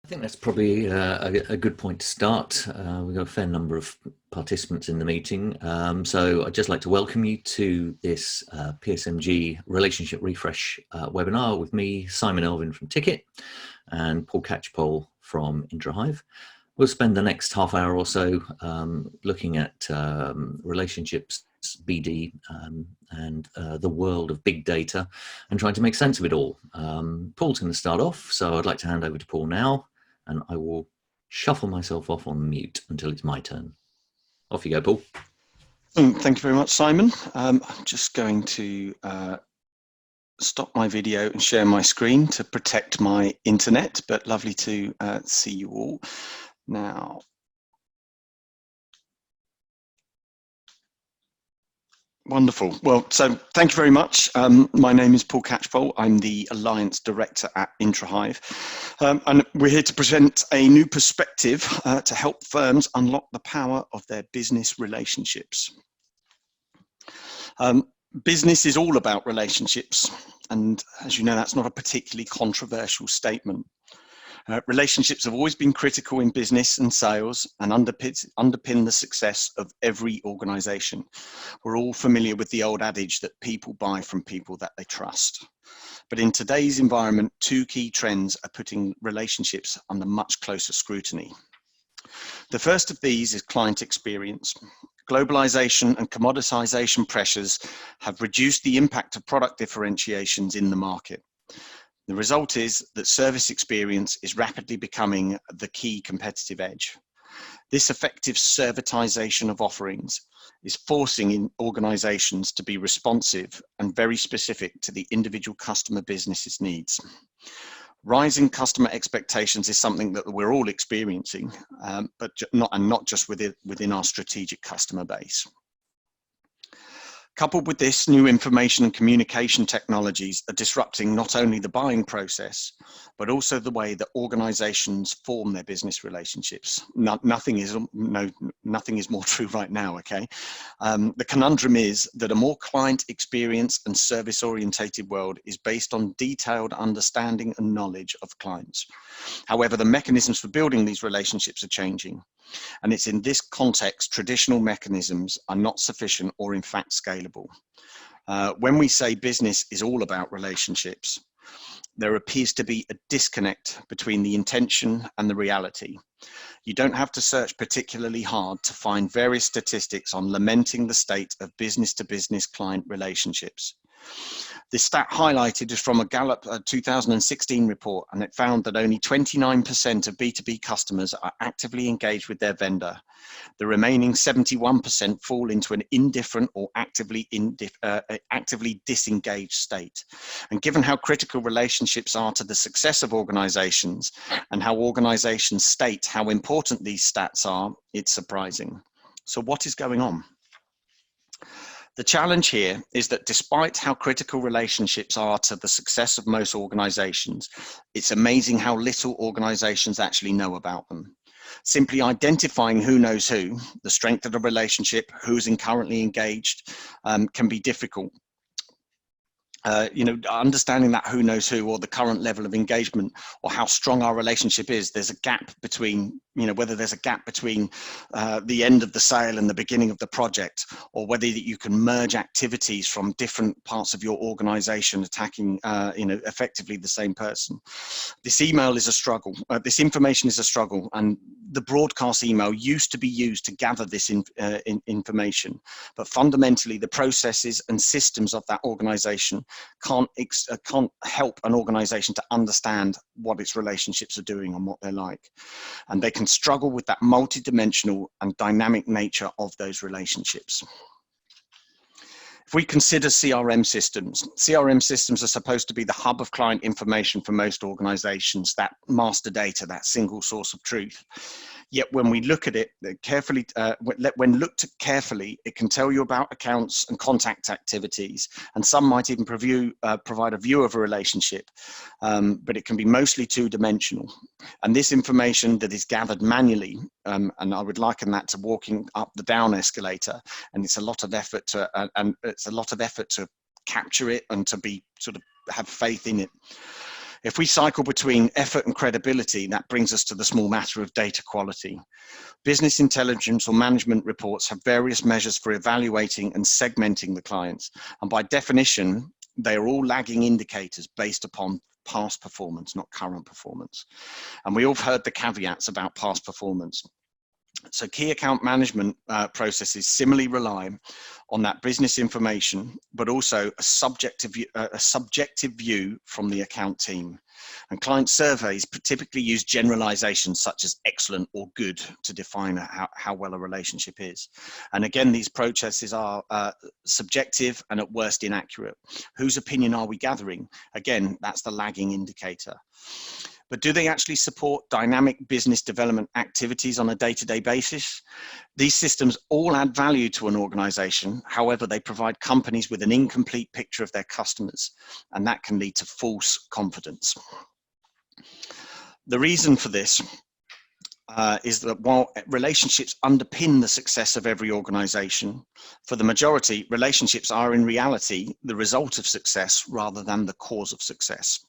I think that's probably a good point to start. We've got a fair number of participants in the meeting. So I'd just like to welcome you to this PSMG Relationship Refresh webinar with me, Simon Elvin from Ticket, and Paul Catchpole from introhive. We'll spend the next half hour or so looking at relationships, BD, and the world of big data, and trying to make sense of it all. Paul's going to start off, so I'd like to hand over to Paul now, and I will shuffle myself off on mute until it's my turn. Off you go, Paul. Thank you very much, Simon. I'm just going to stop my video and share my screen to protect my internet, but lovely to see you all now. Wonderful. Well, so thank you very much. My name is Paul Catchpole. I'm the Alliance Director at introhive. And we're here to present a new perspective to help firms unlock the power of their business relationships. Business is all about relationships. And as you know, that's not a particularly controversial statement. Relationships have always been critical in business and sales and underpin the success of every organization. We're all familiar with the old adage that people buy from people that they trust. But in today's environment, two key trends are putting relationships under much closer scrutiny. The first of these is client experience. Globalization and commoditization pressures have reduced the impact of product differentiations in the market. The result is that service experience is rapidly becoming the key competitive edge. This effective servitization of offerings is forcing organizations to be responsive and very specific to the individual customer business's needs. Rising customer expectations is something that we're all experiencing, but not just within our strategic customer base. Coupled with this, new information and communication technologies are disrupting not only the buying process, but also the way that organizations form their business relationships. Nothing is more true right now, okay? The conundrum is that a more client experience and service orientated world is based on detailed understanding and knowledge of clients. However, the mechanisms for building these relationships are changing. And it's in this context, traditional mechanisms are not sufficient or in fact scalable. When we say business is all about relationships, there appears to be a disconnect between the intention and the reality. You don't have to search particularly hard to find various statistics on lamenting the state of business-to-business client relationships. This stat highlighted is from a Gallup 2016 report, and it found that only 29% of B2B customers are actively engaged with their vendor. The remaining 71% fall into an indifferent or actively disengaged state. And given how critical relationships are to the success of organizations and how organizations state how important these stats are, it's surprising. So what is going on? The challenge here is that despite how critical relationships are to the success of most organizations, it's amazing how little organizations actually know about them. Simply identifying who knows who, the strength of the relationship, who's currently engaged, can be difficult. Understanding that who knows who or the current level of engagement or how strong our relationship is, there's a gap between, whether there's a gap between the end of the sale and the beginning of the project, or whether you can merge activities from different parts of your organization attacking, effectively the same person. This email is a struggle. This information is a struggle, and the broadcast email used to be used to gather this information, but fundamentally the processes and systems of that organization can't help an organization to understand what its relationships are doing and what they're like. And they can struggle with that multidimensional and dynamic nature of those relationships. If we consider CRM systems are supposed to be the hub of client information for most organizations, that master data, that single source of truth. Yet when we look at it carefully, when looked at carefully, it can tell you about accounts and contact activities, and some might even provide a view of a relationship, but it can be mostly two-dimensional. And this information that is gathered manually, and I would liken that to walking up the down escalator, and it's a lot of effort to capture it and to be have faith in it. If we cycle between effort and credibility, that brings us to the small matter of data quality. Business intelligence or management reports have various measures for evaluating and segmenting the clients. And by definition, they are all lagging indicators based upon past performance, not current performance. And we all have heard the caveats about past performance. So key account management processes similarly rely on that business information, but also a subjective view from the account team. And client surveys typically use generalizations such as excellent or good to define how well a relationship is. And again, these processes are subjective and at worst inaccurate. Whose opinion are we gathering? Again, that's the lagging indicator. But do they actually support dynamic business development activities on a day-to-day basis? These systems all add value to an organization. However, they provide companies with an incomplete picture of their customers, and that can lead to false confidence. The reason for this is that while relationships underpin the success of every organization, for the majority, relationships are in reality the result of success rather than the cause of success.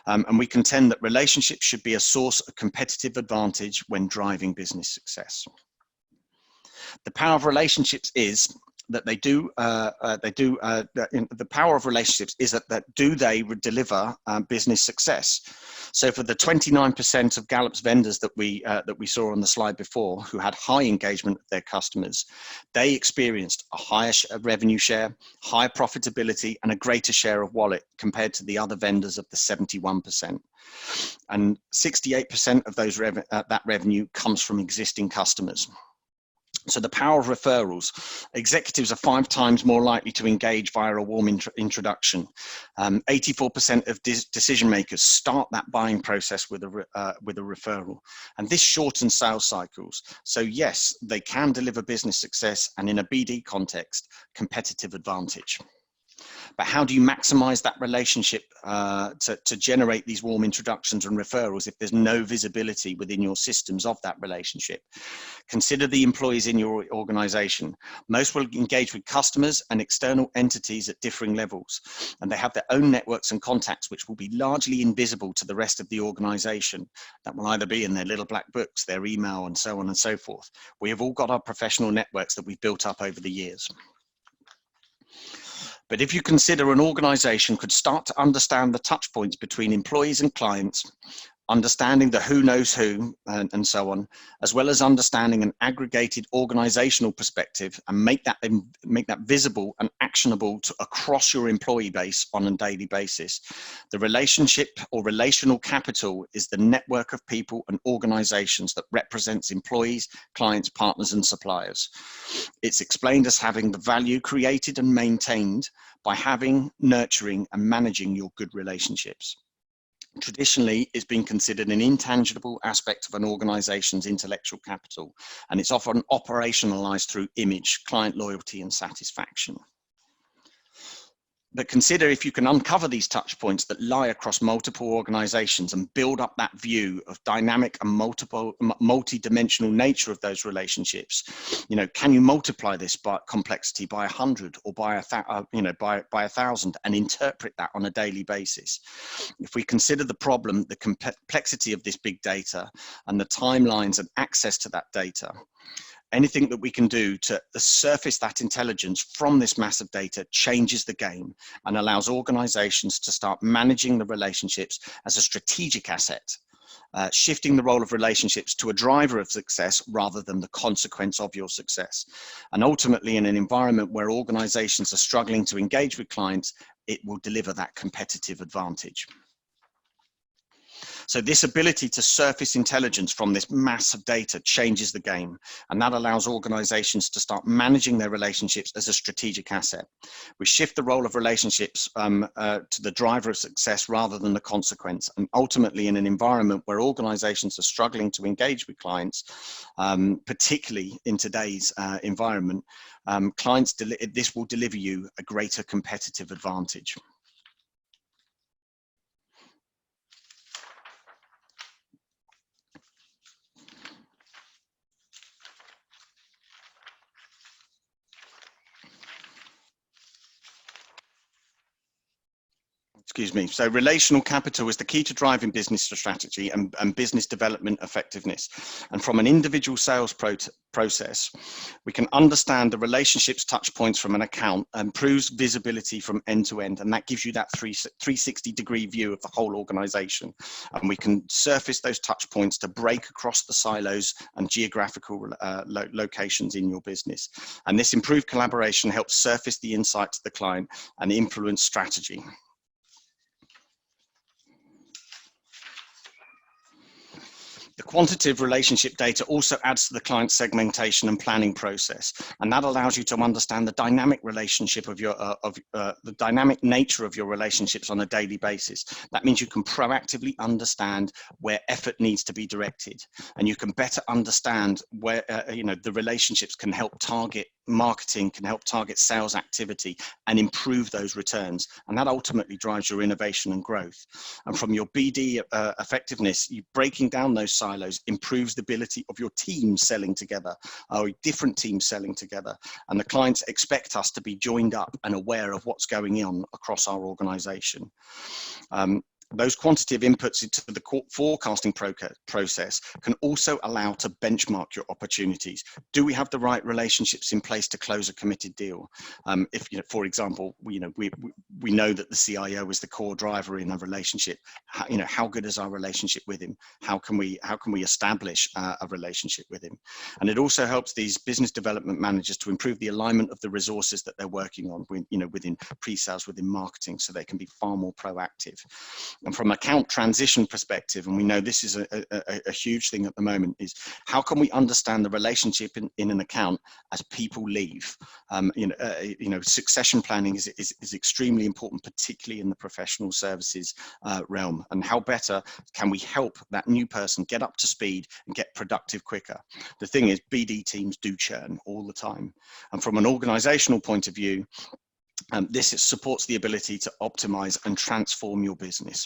And we contend that relationships should be a source of competitive advantage when driving business success. The power of relationships is that the power of relationships is that do they deliver business success? So for the 29% of Gallup's vendors that we saw on the slide before, who had high engagement with their customers, they experienced a higher revenue share, higher profitability, and a greater share of wallet compared to the other vendors of the 71%. And 68% of those that revenue comes from existing customers. So the power of referrals. Executives are 5 times more likely to engage via a warm introduction. 84% of decision makers start that buying process with a referral. And this shortens sales cycles. So yes, they can deliver business success and in a BD context, competitive advantage. But how do you maximize that relationship to generate these warm introductions and referrals if there's no visibility within your systems of that relationship? Consider the employees in your organization. Most will engage with customers and external entities at differing levels, and they have their own networks and contacts which will be largely invisible to the rest of the organization. That will either be in their little black books, their email, and so on and so forth. We have all got our professional networks that we've built up over the years. But if you consider an organization could start to understand the touch points between employees and clients, understanding the who knows who and so on, as well as understanding an aggregated organizational perspective and make that visible and actionable across your employee base on a daily basis. The relationship or relational capital is the network of people and organizations that represents employees, clients, partners, and suppliers. It's explained as having the value created and maintained by having, nurturing, and managing your good relationships. Traditionally, it's been considered an intangible aspect of an organization's intellectual capital, and it's often operationalized through image, client loyalty, and satisfaction. But consider if you can uncover these touch points that lie across multiple organizations and build up that view of dynamic and multi-dimensional nature of those relationships. You know, can you multiply this by complexity by 100 or by 1,000 and interpret that on a daily basis? If we consider the problem, the complexity of this big data and the timelines and access to that data, anything that we can do to surface that intelligence from this massive data changes the game and allows organizations to start managing the relationships as a strategic asset, shifting the role of relationships to a driver of success rather than the consequence of your success. And ultimately, in an environment where organizations are struggling to engage with clients, it will deliver that competitive advantage. So this ability to surface intelligence from this mass of data changes the game, and that allows organizations to start managing their relationships as a strategic asset. We shift the role of relationships to the driver of success rather than the consequence, and ultimately in an environment where organizations are struggling to engage with clients, particularly in today's environment, this will deliver you a greater competitive advantage. excuse me. So relational capital is the key to driving business strategy and business development effectiveness. And from an individual sales process, we can understand the relationships touch points from an account, improves visibility from end to end, and that gives you that 360-degree view of the whole organization. And we can surface those touch points to break across the silos and geographical locations in your business. And this improved collaboration helps surface the insight to the client and influence strategy. The quantitative relationship data also adds to the client segmentation and planning process, and that allows you to understand the dynamic relationship of your the dynamic nature of your relationships on a daily basis. That means you can proactively understand where effort needs to be directed, and you can better understand where the relationships can help target marketing, can help target sales activity and improve those returns, and that ultimately drives your innovation and growth. And from your BD effectiveness, you breaking down those silos improves the ability of your team selling together, or different teams selling together, and the clients expect us to be joined up and aware of what's going on across our organization. Those quantitative inputs into the forecasting process can also allow to benchmark your opportunities. Do we have the right relationships in place to close a committed deal? If, for example, we know that the CIO is the core driver in a relationship. How good is our relationship with him? How can we establish a relationship with him? And it also helps these business development managers to improve the alignment of the resources that they're working on, within pre-sales, within marketing, so they can be far more proactive. And from account transition perspective, and we know this is a huge thing at the moment, is how can we understand the relationship in an account as people leave? Succession planning is extremely important, particularly in the professional services realm. And how better can we help that new person get up to speed and get productive quicker? The thing is, BD teams do churn all the time. And from an organizational point of view, this supports the ability to optimize and transform your business.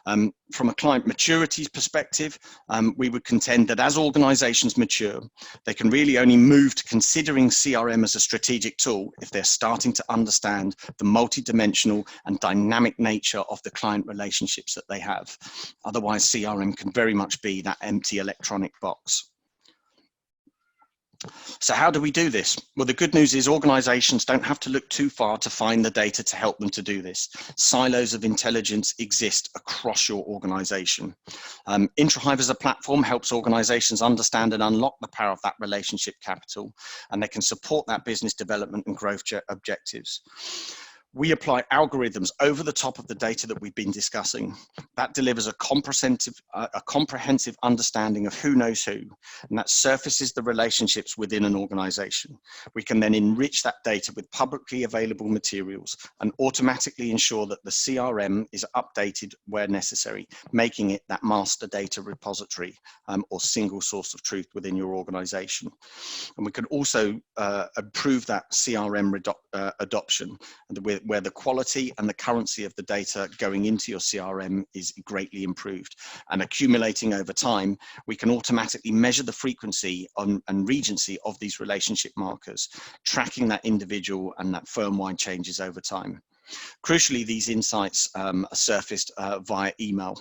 From a client maturity perspective, we would contend that as organizations mature, they can really only move to considering CRM as a strategic tool if they're starting to understand the multidimensional and dynamic nature of the client relationships that they have. Otherwise, CRM can very much be that empty electronic box. So how do we do this? Well, the good news is organizations don't have to look too far to find the data to help them to do this. Silos of intelligence exist across your organization. Introhive as a platform helps organizations understand and unlock the power of that relationship capital, and they can support that business development and growth objectives. We apply algorithms over the top of the data that we've been discussing. That delivers a comprehensive understanding of who knows who, and that surfaces the relationships within an organization. We can then enrich that data with publicly available materials and automatically ensure that the CRM is updated where necessary, making it that master data repository or single source of truth within your organization. And we can also improve that CRM adoption, where the quality and the currency of the data going into your CRM is greatly improved. And accumulating over time, we can automatically measure the frequency and regency of these relationship markers, tracking that individual and that firm-wide changes over time. Crucially, these insights are surfaced via email,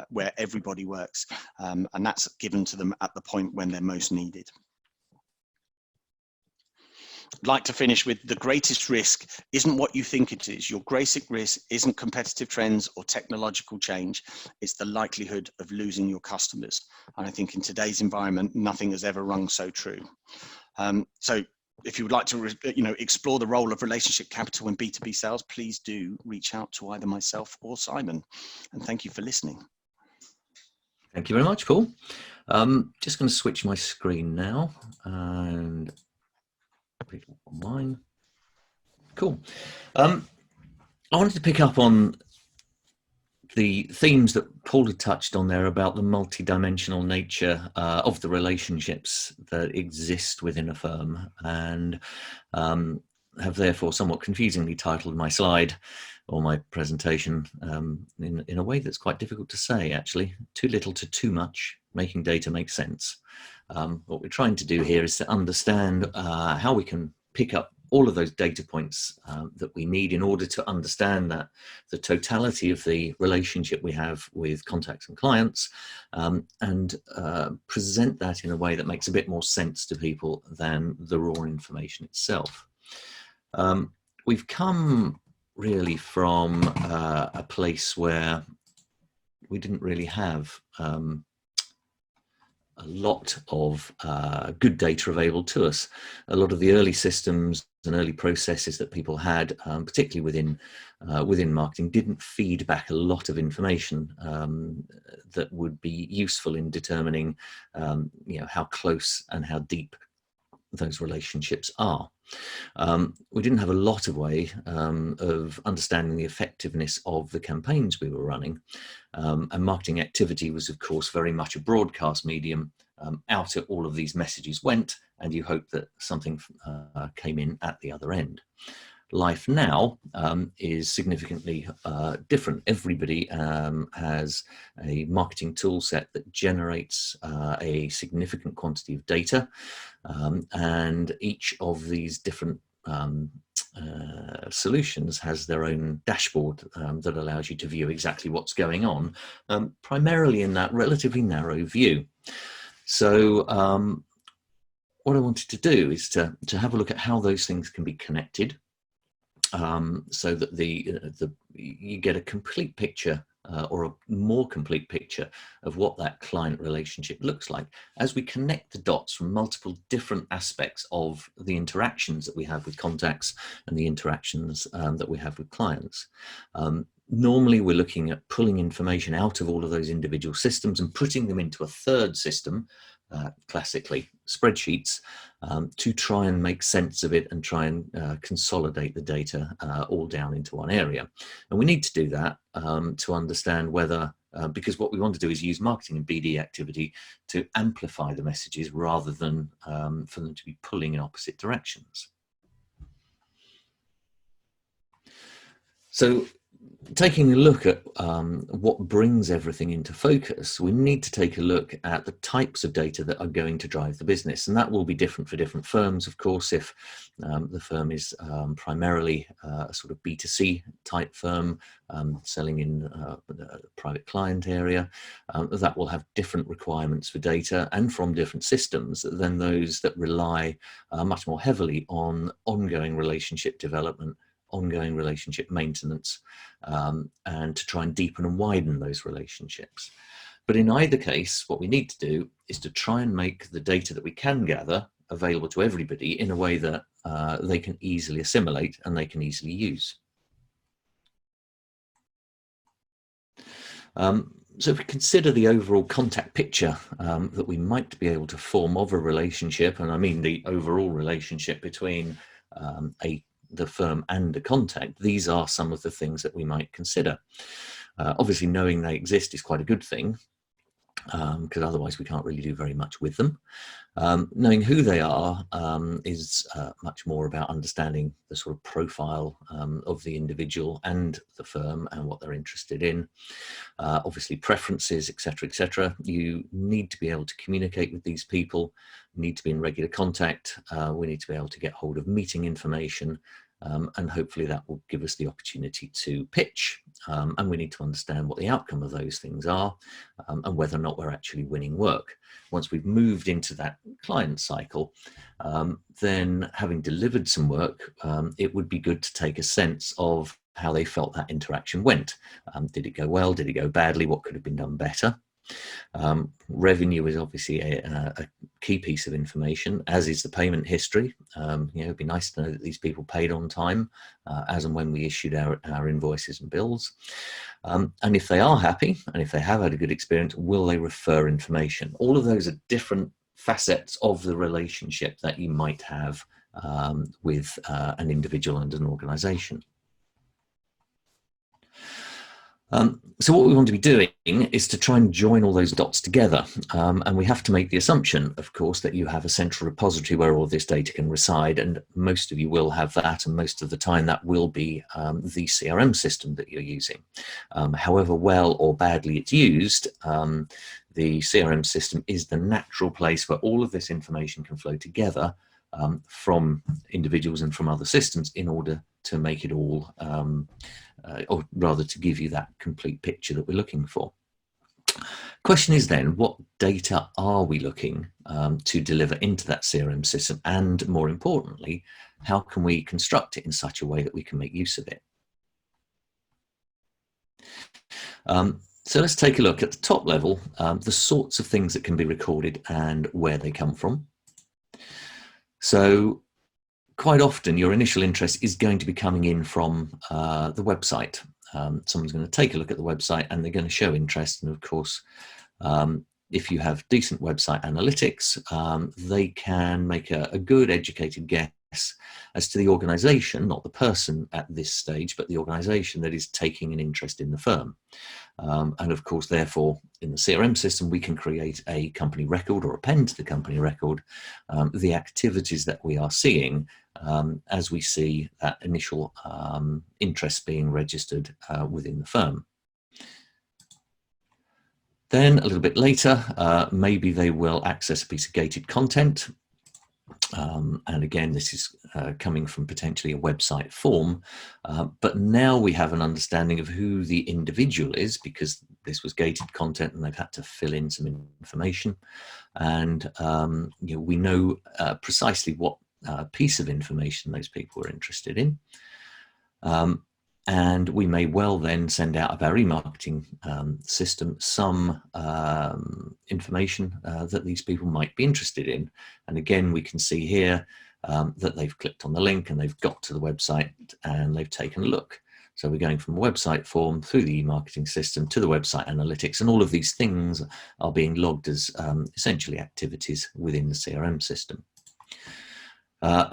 where everybody works, and that's given to them at the point when they're most needed. I'd like to finish with the greatest risk isn't what you think it is. Your greatest risk isn't competitive trends or technological change. It's the likelihood of losing your customers. And I think in today's environment, nothing has ever rung so true. So if you would like to explore the role of relationship capital in B2B sales, please do reach out to either myself or Simon. And thank you for listening. Thank you very much, Paul. Just going to switch my screen now and pick up on mine. Cool. I wanted to pick up on the themes that Paul had touched on there about the multidimensional nature of the relationships that exist within a firm, and have therefore somewhat confusingly titled my slide or my presentation in a way that's quite difficult to say, actually. Too little to too much, making data make sense. What we're trying to do here is to understand how we can pick up all of those data points that we need in order to understand that the totality of the relationship we have with contacts and clients, and present that in a way that makes a bit more sense to people than the raw information itself. We've come really from a place where we didn't really have a lot of good data available to us. A lot of the early systems and early processes that people had, particularly within marketing, didn't feed back a lot of information that would be useful in determining how close and how deep those relationships are. We didn't have a lot of way of understanding the effectiveness of the campaigns we were running. And marketing activity was, of course, very much a broadcast medium. Out at all of these messages went, and you hope that something came in at the other end. Life now is significantly different. Everybody has a marketing tool set that generates a significant quantity of data, and each of these different solutions has their own dashboard that allows you to view exactly what's going on, primarily in that relatively narrow view. So what I wanted to do is to have a look at how those things can be connected, so that you get a complete picture or a more complete picture of what that client relationship looks like as we connect the dots from multiple different aspects of the interactions that we have with contacts and the interactions that we have with clients. Normally we're looking at pulling information out of all of those individual systems and putting them into a third system, classically spreadsheets, to try and make sense of it and try and consolidate the data all down into one area. And we need to do that to understand whether, because what we want to do is use marketing and BD activity to amplify the messages rather than for them to be pulling in opposite directions. So taking a look at what brings everything into focus, we need to take a look at the types of data that are going to drive the business. And that will be different for different firms, of course. If the firm is primarily a sort of B2C type firm, selling in the private client area, that will have different requirements for data and from different systems than those that rely much more heavily on ongoing relationship development, ongoing relationship maintenance, and to try and deepen and widen those relationships. But in either case, what we need to do is to try and make the data that we can gather available to everybody in a way that they can easily assimilate and they can easily use. So if we consider the overall contact picture that we might be able to form of a relationship, and I mean the overall relationship between the firm and a contact, these are some of the things that we might consider. Obviously, knowing they exist is quite a good thing, because otherwise we can't really do very much with them. Knowing who they are is much more about understanding the sort of profile of the individual and the firm and what they're interested in. Obviously preferences, etc., etc. You need to be able to communicate with these people, need to be in regular contact. We need to be able to get hold of meeting information, and hopefully that will give us the opportunity to pitch, and we need to understand what the outcome of those things are, and whether or not we're actually winning work. Once we've moved into that client cycle, then having delivered some work, it would be good to take a sense of how they felt that interaction went. Did it go well? Did it go badly? What could have been done better? Revenue is obviously a key piece of information, as is the payment history. It'd be nice to know that these people paid on time, as and when we issued our invoices and bills. And if they are happy, and if they have had a good experience, will they refer information? All of those are different facets of the relationship that you might have with an individual and an organization. So what we want to be doing is to try and join all those dots together. And we have to make the assumption, of course, that you have a central repository where all this data can reside, and most of you will have that, and most of the time that will be the CRM system that you're using. However well or badly it's used, the CRM system is the natural place where all of this information can flow together, from individuals and from other systems in order to make it all, or rather to give you that complete picture that we're looking for. Question is then, what data are we looking to deliver into that CRM system? And more importantly, how can we construct it in such a way that we can make use of it? So let's take a look at the top level, the sorts of things that can be recorded and where they come from. So quite often your initial interest is going to be coming in from the website. Someone's going to take a look at the website and they're going to show interest. And of course, if you have decent website analytics, they can make a good educated guess as to the organization, not the person at this stage, but the organization that is taking an interest in the firm. And of course, therefore, in the CRM system, we can create a company record or append to the company record the activities that we are seeing as we see that initial interest being registered within the firm. Then a little bit later, maybe they will access a piece of gated content. And again, this is coming from potentially a website form, but now we have an understanding of who the individual is, because this was gated content and they've had to fill in some information. And we know precisely what piece of information those people were interested in. And we may well then send out of our remarketing system some information that these people might be interested in. And again, we can see here that they've clicked on the link and they've got to the website and they've taken a look. So we're going from a website form through the e-marketing system to the website analytics, and all of these things are being logged as essentially activities within the CRM system.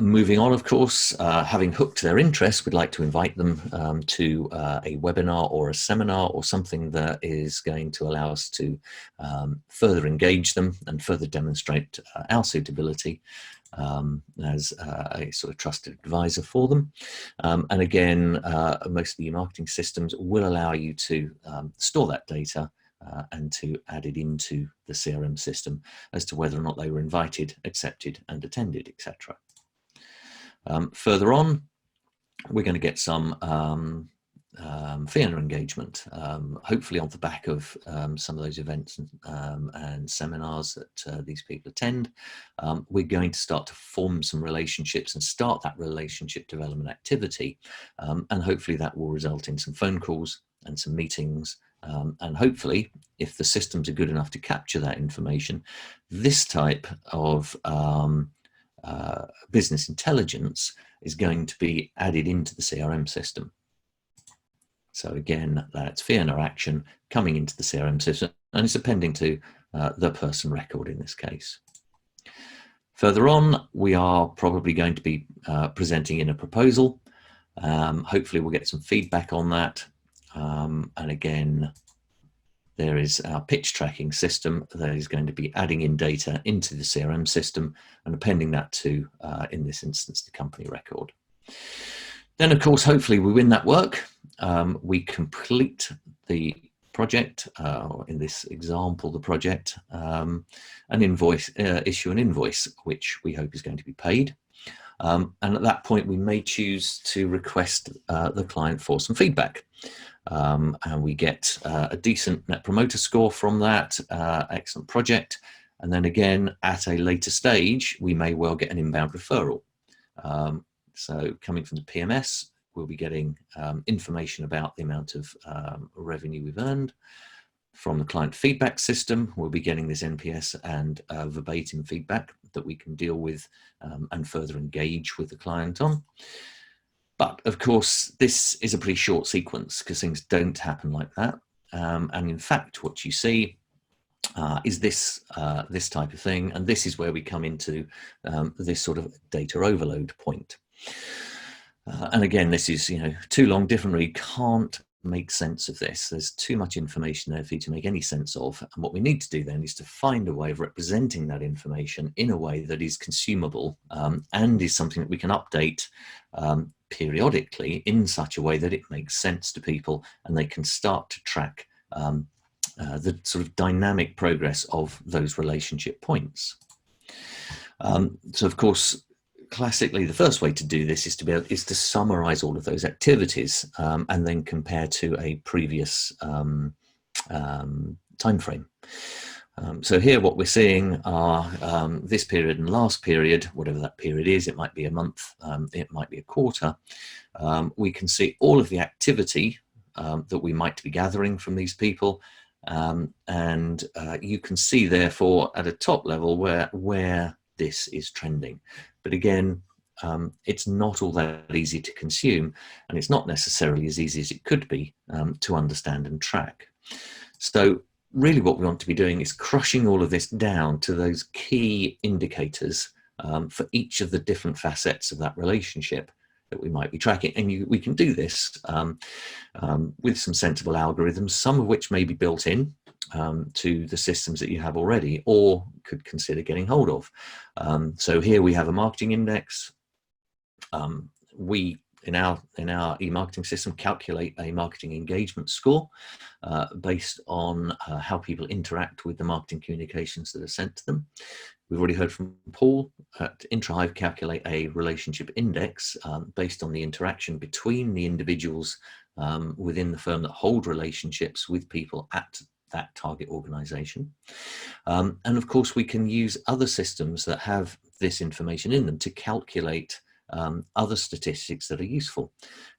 Moving on, of course, having hooked their interest, we'd like to invite them to a webinar or a seminar or something that is going to allow us to further engage them and further demonstrate our suitability as a sort of trusted advisor for them. And again, most of the marketing systems will allow you to store that data and to add it into the CRM system as to whether or not they were invited, accepted, and attended, etc. Further on, we're going to get some fee earner engagement, hopefully on the back of some of those events and seminars that these people attend. We're going to start to form some relationships and start that relationship development activity, and hopefully that will result in some phone calls and some meetings. And hopefully, if the systems are good enough to capture that information, this type of business intelligence is going to be added into the CRM system. So again, that's fee earner action coming into the CRM system, and it's appending to the person record in this case. Further on, we are probably going to be presenting in a proposal. Hopefully we'll get some feedback on that. And again, there is our pitch tracking system that is going to be adding in data into the CRM system and appending that to, in this instance, the company record. Then, of course, hopefully we win that work. We complete the project, or in this example, the project, an invoice, issue an invoice, which we hope is going to be paid. And at that point, we may choose to request the client for some feedback. And we get a decent net promoter score from that, excellent project. And then again, at a later stage, we may well get an inbound referral. So coming from the PMS, we'll be getting information about the amount of revenue we've earned. From the client feedback system, we'll be getting this NPS and verbatim feedback that we can deal with and further engage with the client on. But of course, this is a pretty short sequence because things don't happen like that. And in fact, what you see is this type of thing. And this is where we come into this sort of data overload point. And again, this is, too long, different read, can't make sense of this. There's too much information there for you to make any sense of. And what we need to do then is to find a way of representing that information in a way that is consumable and is something that we can update periodically in such a way that it makes sense to people and they can start to track the sort of dynamic progress of those relationship points. So of course, classically, the first way to do this is to summarize all of those activities and then compare to a previous time frame. So here what we're seeing are this period and last period, whatever that period is. It might be a month, it might be a quarter. We can see all of the activity that we might be gathering from these people, and you can see therefore at a top level where this is trending. But again, it's not all that easy to consume, and it's not necessarily as easy as it could be to understand and track. So really what we want to be doing is crushing all of this down to those key indicators for each of the different facets of that relationship that we might be tracking. And we can do this with some sensible algorithms, some of which may be built in to the systems that you have already or could consider getting hold of. So here we have a marketing index. We in our e-marketing system calculate a marketing engagement score based on how people interact with the marketing communications that are sent to them. We've already heard from Paul at introhive calculate a relationship index based on the interaction between the individuals within the firm that hold relationships with people at that target organization. And of course, we can use other systems that have this information in them to calculate other statistics that are useful.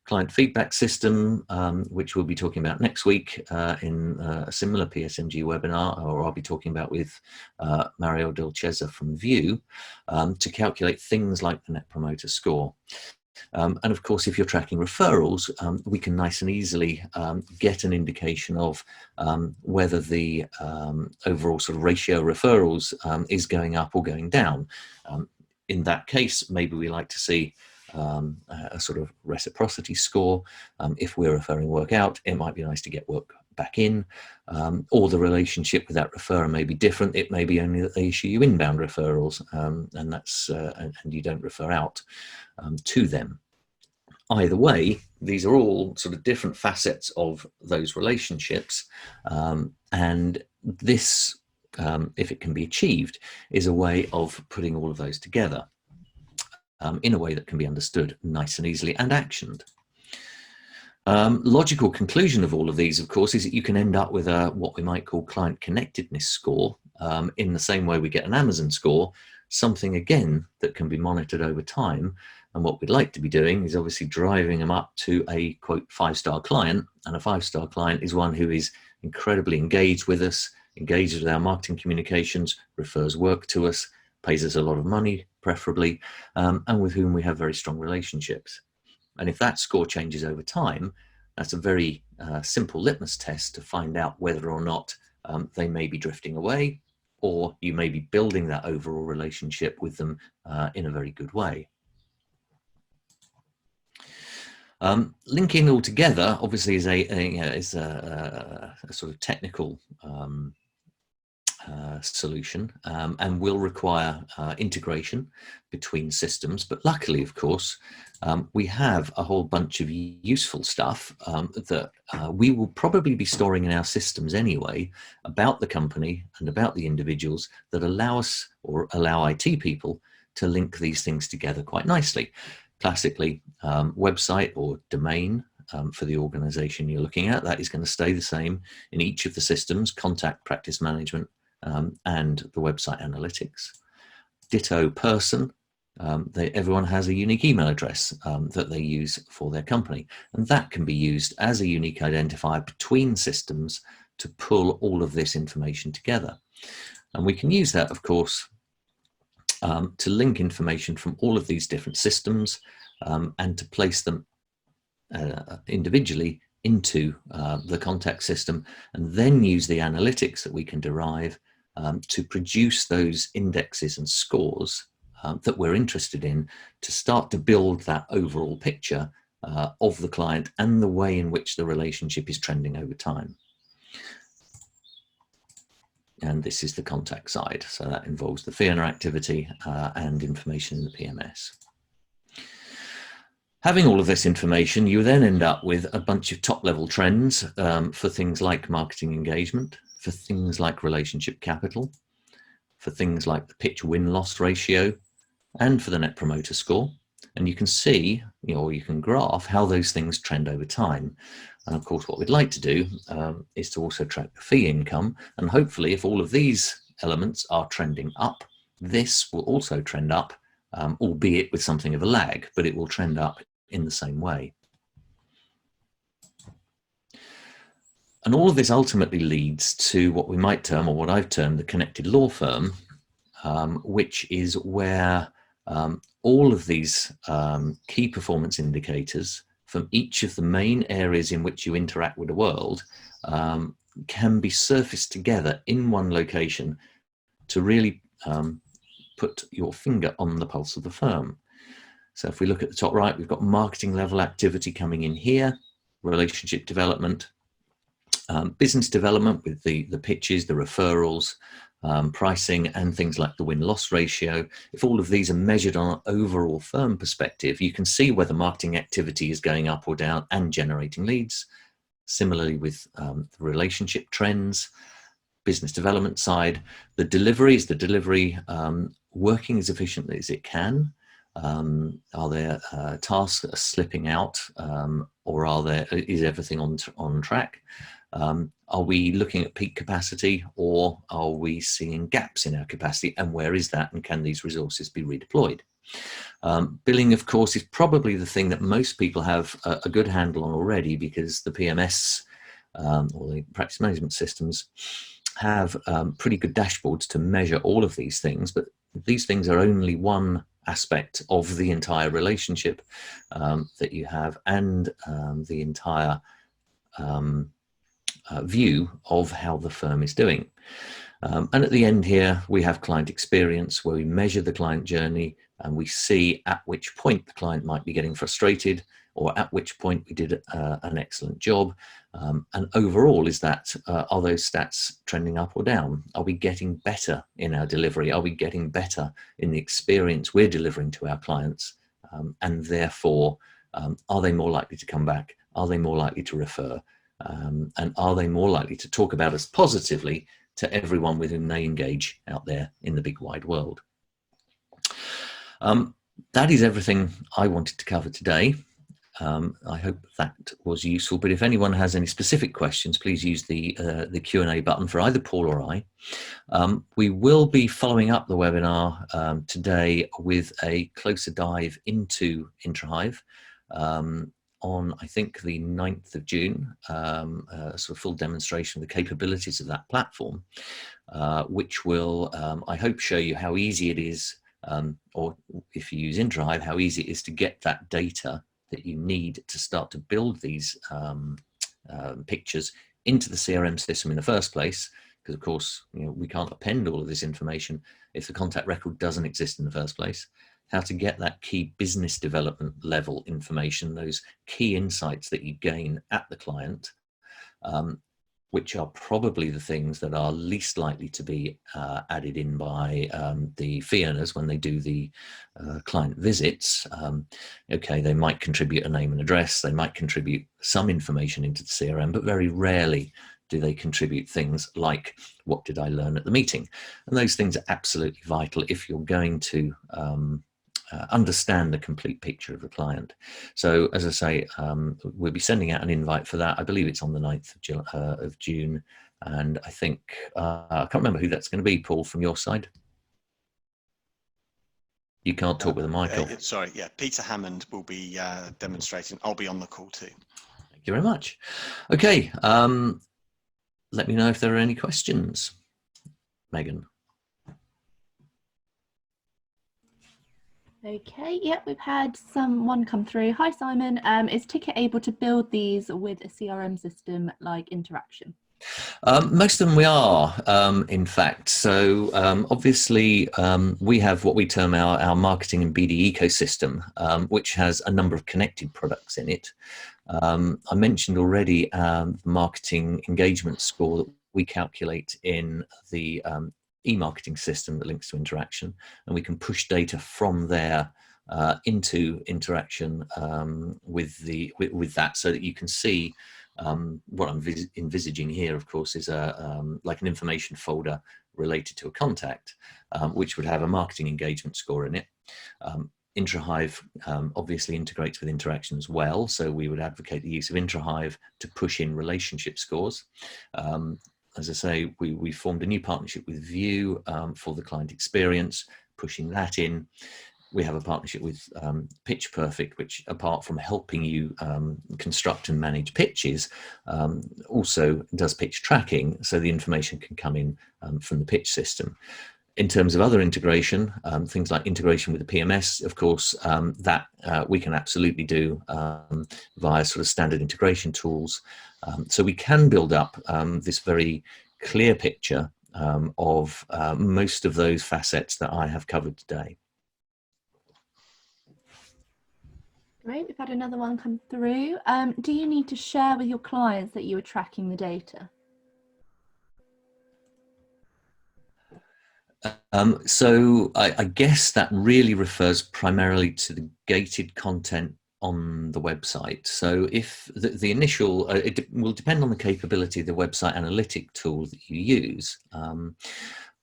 Client feedback system, which we'll be talking about next week in a similar PSMG webinar, or I'll be talking about with Mario Del Cesa from View, to calculate things like the Net Promoter Score. And of course, if you're tracking referrals, we can nice and easily get an indication of whether the overall sort of ratio of referrals is going up or going down. In that case, maybe we like to see a sort of reciprocity score. If we're referring work out, it might be nice to get work back in, or the relationship with that referrer may be different. It may be only that they issue you inbound referrals, and that's and you don't refer out to them. Either way, these are all sort of different facets of those relationships, and this, if it can be achieved, is a way of putting all of those together in a way that can be understood nice and easily and actioned. Logical conclusion of all of these, of course, is that you can end up with a what we might call client connectedness score, in the same way we get an Amazon score, something again that can be monitored over time. And what we'd like to be doing is obviously driving them up to a quote 5-star client, and a 5-star client is one who is incredibly engaged with us, engages with our marketing communications, refers work to us, pays us a lot of money, preferably, and with whom we have very strong relationships. And if that score changes over time, that's a very simple litmus test to find out whether or not they may be drifting away, or you may be building that overall relationship with them in a very good way. Linking all together, obviously, is a sort of technical solution, and will require integration between systems. But luckily, of course, we have a whole bunch of useful stuff that we will probably be storing in our systems anyway about the company and about the individuals that allow us, or allow IT people, to link these things together quite nicely. Classically, website or domain for the organization you're looking at, that is going to stay the same in each of the systems: contact, practice management, and the website analytics. Ditto person, everyone has a unique email address that they use for their company, and that can be used as a unique identifier between systems to pull all of this information together. And we can use that, of course, to link information from all of these different systems and to place them individually into the contact system, and then use the analytics that we can derive to produce those indexes and scores that we're interested in, to start to build that overall picture of the client and the way in which the relationship is trending over time. And this is the contact side. So that involves the fee earner activity and information in the PMS. Having all of this information, you then end up with a bunch of top-level trends for things like marketing engagement, for things like relationship capital, for things like the pitch win-loss ratio, and for the Net Promoter Score. And you can see, or you can graph how those things trend over time. And of course, what we'd like to do is to also track the fee income. And hopefully, if all of these elements are trending up, this will also trend up, albeit with something of a lag, but it will trend up in the same way. And all of this ultimately leads to what we might term, or what I've termed, the connected law firm, which is where all of these key performance indicators from each of the main areas in which you interact with the world can be surfaced together in one location to really put your finger on the pulse of the firm. So if we look at the top right, we've got marketing level activity coming in here, relationship development, business development with the pitches, the referrals, pricing, and things like the win-loss ratio. If all of these are measured on an overall firm perspective, you can see whether marketing activity is going up or down and generating leads. Similarly with the relationship trends, business development side, the delivery working as efficiently as it can? Are there tasks that are slipping out, or is everything on track? Are we looking at peak capacity, or are we seeing gaps in our capacity, and where is that, and can these resources be redeployed? Billing, of course, is probably the thing that most people have a good handle on already, because the PMS or the practice management systems have pretty good dashboards to measure all of these things, but these things are only one aspect of the entire relationship that you have, and the entire view of how the firm is doing. And at the end here, we have client experience, where we measure the client journey and we see at which point the client might be getting frustrated, or at which point we did an excellent job. And overall, are those stats trending up or down? Are we getting better in our delivery? Are we getting better in the experience we're delivering to our clients? And therefore, are they more likely to come back? Are they more likely to refer? And are they more likely to talk about us positively to everyone with whom they engage out there in the big wide world? That is everything I wanted to cover today. I hope that was useful, but if anyone has any specific questions, please use the Q&A button for either Paul or I. We will be following up the webinar today with a closer dive into introhive on, I think, the 9th of June, a sort of full demonstration of the capabilities of that platform, which will, I hope, show you how easy it is, or if you use introhive, how easy it is to get that data that you need to start to build these pictures into the CRM system in the first place. Because of course, we can't append all of this information if the contact record doesn't exist in the first place. How to get that key business development level information, those key insights that you gain at the client, which are probably the things that are least likely to be added in by the fee earners when they do the client visits. Okay, they might contribute a name and address, they might contribute some information into the CRM, but very rarely do they contribute things like, what did I learn at the meeting? And those things are absolutely vital if you're going to understand the complete picture of the client. So as I say, we'll be sending out an invite for that. I believe it's on the 9th of June. And I think, I can't remember who that's going to be, Paul, from your side. You can't talk with a mic off. Sorry, yeah, Peter Hammond will be demonstrating. I'll be on the call too. Thank you very much. Okay, let me know if there are any questions. Megan. Okay, yeah, we've had one come through. Hi, Simon. Is Ticket able to build these with a CRM system like Interaction? Most of them we are, in fact. So obviously we have what we term our marketing and BD ecosystem, which has a number of connected products in it. I mentioned already the marketing engagement score that we calculate in the e-marketing system that links to Interaction, and we can push data from there into Interaction with that, so that you can see what I'm envisaging here, of course, is like an information folder related to a contact, which would have a marketing engagement score in it. introhive obviously integrates with Interaction as well, so we would advocate the use of introhive to push in relationship scores. As I say, we formed a new partnership with Vue for the client experience, pushing that in. We have a partnership with Pitch Perfect, which apart from helping you construct and manage pitches, also does pitch tracking, so the information can come in from the pitch system. In terms of other integration, things like integration with the PMS, of course, that we can absolutely do via sort of standard integration tools. So we can build up this very clear picture of most of those facets that I have covered today. Great, we've had another one come through. Do you need to share with your clients that you are tracking the data? So I guess that really refers primarily to the gated content on the website. So if the initial, it will depend on the capability of the website analytic tool that you use.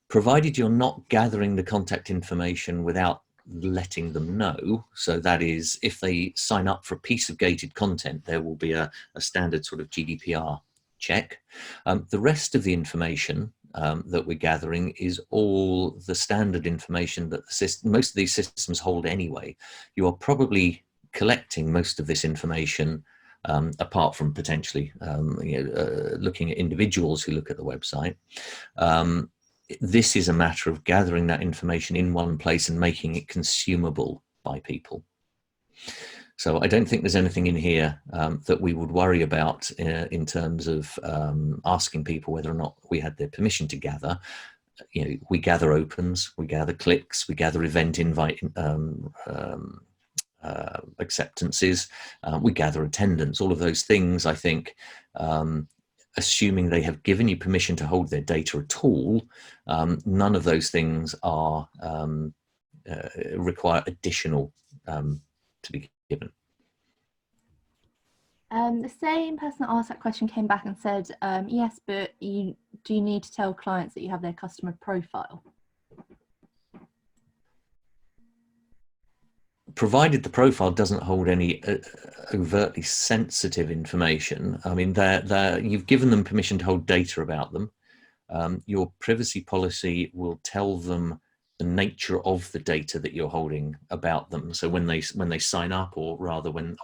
Provided you're not gathering the contact information without letting them know. So that is, if they sign up for a piece of gated content, there will be a standard sort of GDPR check. The rest of the information that we're gathering is all the standard information that the system, most of these systems hold anyway. You are probably collecting most of this information apart from potentially looking at individuals who look at the website. This is a matter of gathering that information in one place and making it consumable by people. So I don't think there's anything in here that we would worry about in terms of asking people whether or not we had their permission to gather. You know, we gather opens, we gather clicks, we gather event invite acceptances, we gather attendance. All of those things, I think, assuming they have given you permission to hold their data at all, none of those things are require additional to be given. The same person that asked that question came back and said, yes, but do you need to tell clients that you have their customer profile? Provided the profile doesn't hold any overtly sensitive information, I mean, you've given them permission to hold data about them. Your privacy policy will tell them the nature of the data that you're holding about them. So when they sign up, or rather when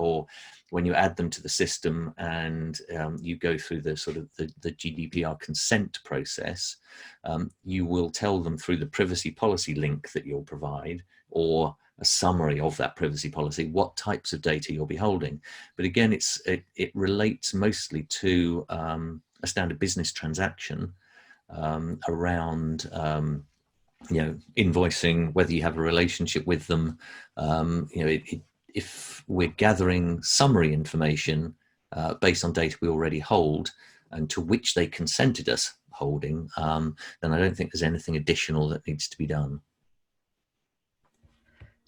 you add them to the system and you go through the sort of the GDPR consent process, you will tell them through the privacy policy link that you'll provide, or a summary of that privacy policy, what types of data you'll be holding. But again, it relates mostly to a standard business transaction around invoicing, whether you have a relationship with them. If we're gathering summary information based on data we already hold and to which they consented us holding, then I don't think there's anything additional that needs to be done.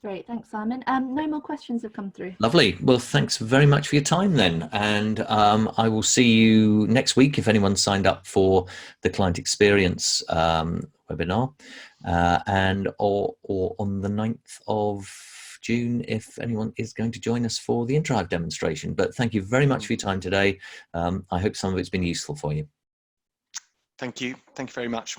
Great, thanks, Simon. No more questions have come through. Lovely. Well, thanks very much for your time then. And I will see you next week if anyone's signed up for the client experience webinar, or on the 9th of June if anyone is going to join us for the introhive demonstration. But thank you very much for your time today. I hope some of it's been useful for you. Thank you. Thank you very much.